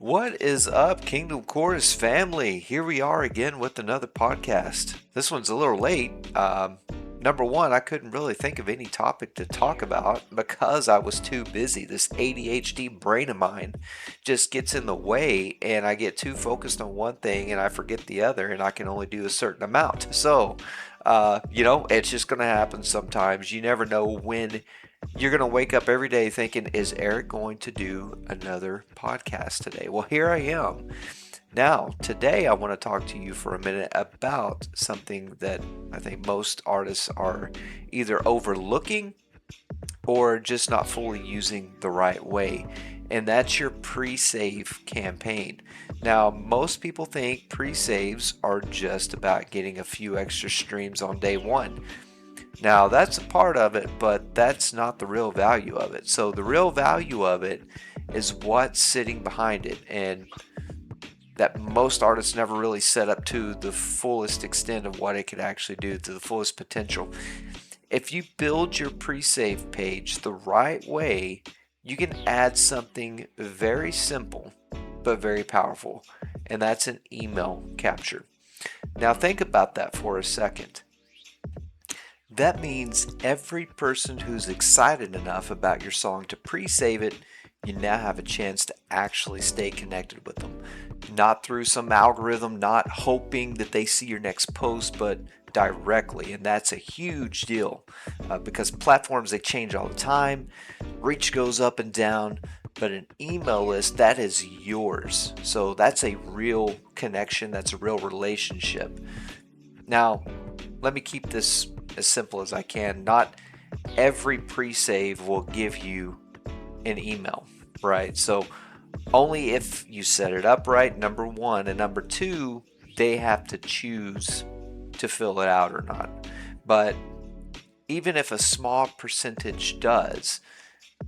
What is up, Kingdom Chorus family? Here we are again with another podcast. This one's a little late. Number one, I couldn't really think of any topic to talk about because I was too busy. This ADHD brain of mine just gets in the way, and I get too focused on one thing and I forget the other, and I can only do a certain amount. So, it's just going to happen sometimes. You never know when you're going to wake up every day thinking, is Eric going to do another podcast today? Well, here I am. Now, today I want to talk to you for a minute about something that I think most artists are either overlooking or just not fully using the right way, and that's your pre-save campaign. Now, most people think pre-saves are just about getting a few extra streams on day one. Now, that's a part of it, but that's not the real value of it. So the real value of it is what's sitting behind it, and that most artists never really set up to the fullest extent of what it could actually do, to the fullest potential. If you build your pre-save page the right way, you can add something very simple but very powerful, and that's an email capture. Now think about that for a second. That means every person who's excited enough about your song to pre-save it, you now have a chance to actually stay connected with them. Not through some algorithm, not hoping that they see your next post, but directly. And that's a huge deal because platforms, they change all the time. Reach goes up and down, but an email list, that is yours. So that's a real connection. That's a real relationship. Now, let me keep this as simple as I can. Not every pre-save will give you an email, right? So only if you set it up right, number one, and number two, they have to choose to fill it out or not. But even if a small percentage does,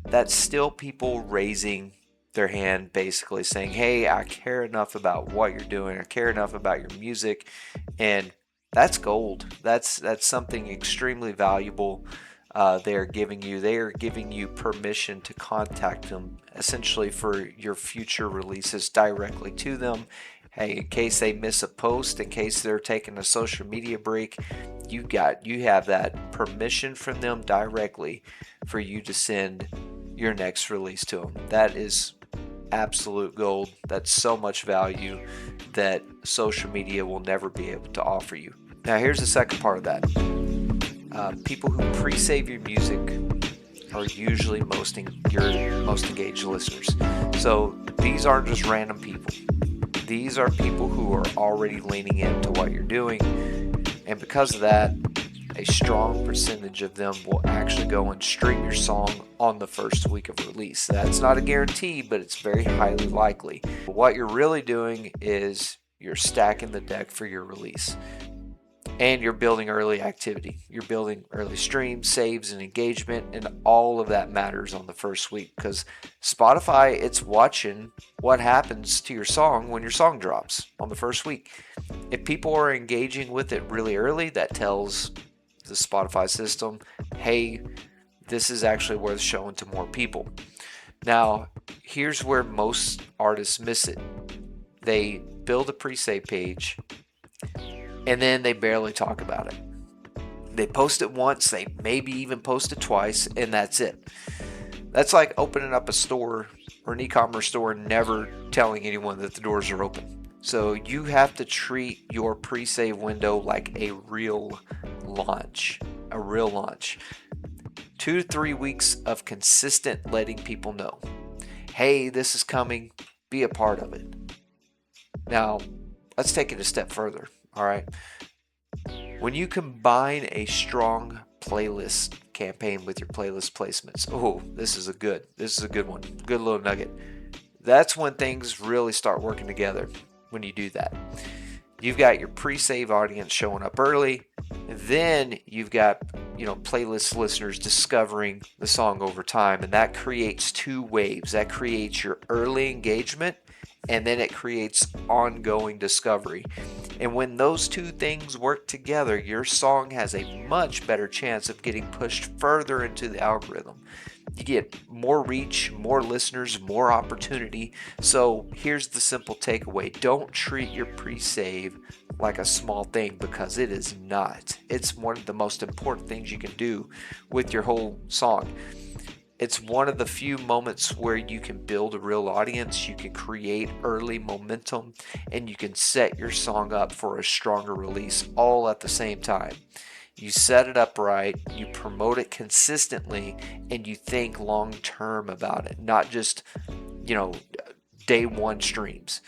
that's still people raising their hand, basically saying, hey, I care enough about what you're doing, I care enough about your music, and that's gold. That's something extremely valuable. They are giving you permission to contact them, essentially for your future releases directly to them. Hey, in case they miss a post, in case they're taking a social media break, you have that permission from them directly for you to send your next release to them. That is absolute gold. That's so much value that social media will never be able to offer you. Now, here's the second part of that. People who pre-save your music are usually your most engaged listeners. So these aren't just random people. These are people who are already leaning into what you're doing. And because of that, a strong percentage of them will actually go and stream your song on the first week of release. That's not a guarantee, but it's very highly likely. What you're really doing is you're stacking the deck for your release. And you're building early activity. You're building early streams, saves, and engagement, and all of that matters on the first week because Spotify, it's watching what happens to your song when your song drops on the first week. If people are engaging with it really early, that tells the Spotify system, hey, this is actually worth showing to more people. Now, here's where most artists miss it. They build a pre-save page, and then they barely talk about it. They post it once, they maybe even post it twice, and that's it. That's like opening up a store or an e-commerce store and never telling anyone that the doors are open. So you have to treat your pre-save window like a real launch. 2 to 3 weeks of consistent letting people know, hey, this is coming, be a part of it. Now, let's take it a step further. All right. When you combine a strong playlist campaign with your playlist placements, this is a good one. Good little nugget. That's when things really start working together when you do that. You've got your pre-save audience showing up early, and then you've got, playlist listeners discovering the song over time, and that creates two waves. That creates your early engagement, and then it creates ongoing discovery. And when those two things work together, your song has a much better chance of getting pushed further into the algorithm. You get more reach, more listeners, more opportunity. So here's the simple takeaway. Don't treat your pre-save like a small thing, because it is not. It's one of the most important things you can do with your whole song. It's one of the few moments where you can build a real audience, you can create early momentum, and you can set your song up for a stronger release all at the same time. You set it up right, you promote it consistently, and you think long term about it, not just, you know, day one streams.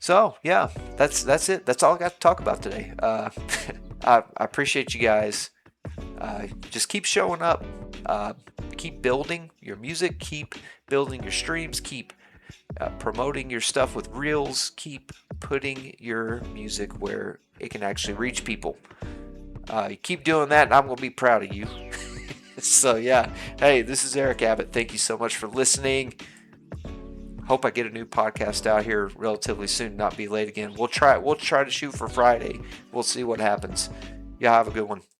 So yeah, that's it. That's all I got to talk about today. I appreciate you guys. Just keep showing up. Uh, keep building your music. Keep building your streams. Keep promoting your stuff with reels. Keep putting your music where it can actually reach people. You keep doing that, and I'm going to be proud of you. So yeah, hey, this is Eric Abbott. Thank you so much for listening. Hope I get a new podcast out here relatively soon, not be late again. We'll try to shoot for Friday. We'll see what happens. Y'all have a good one.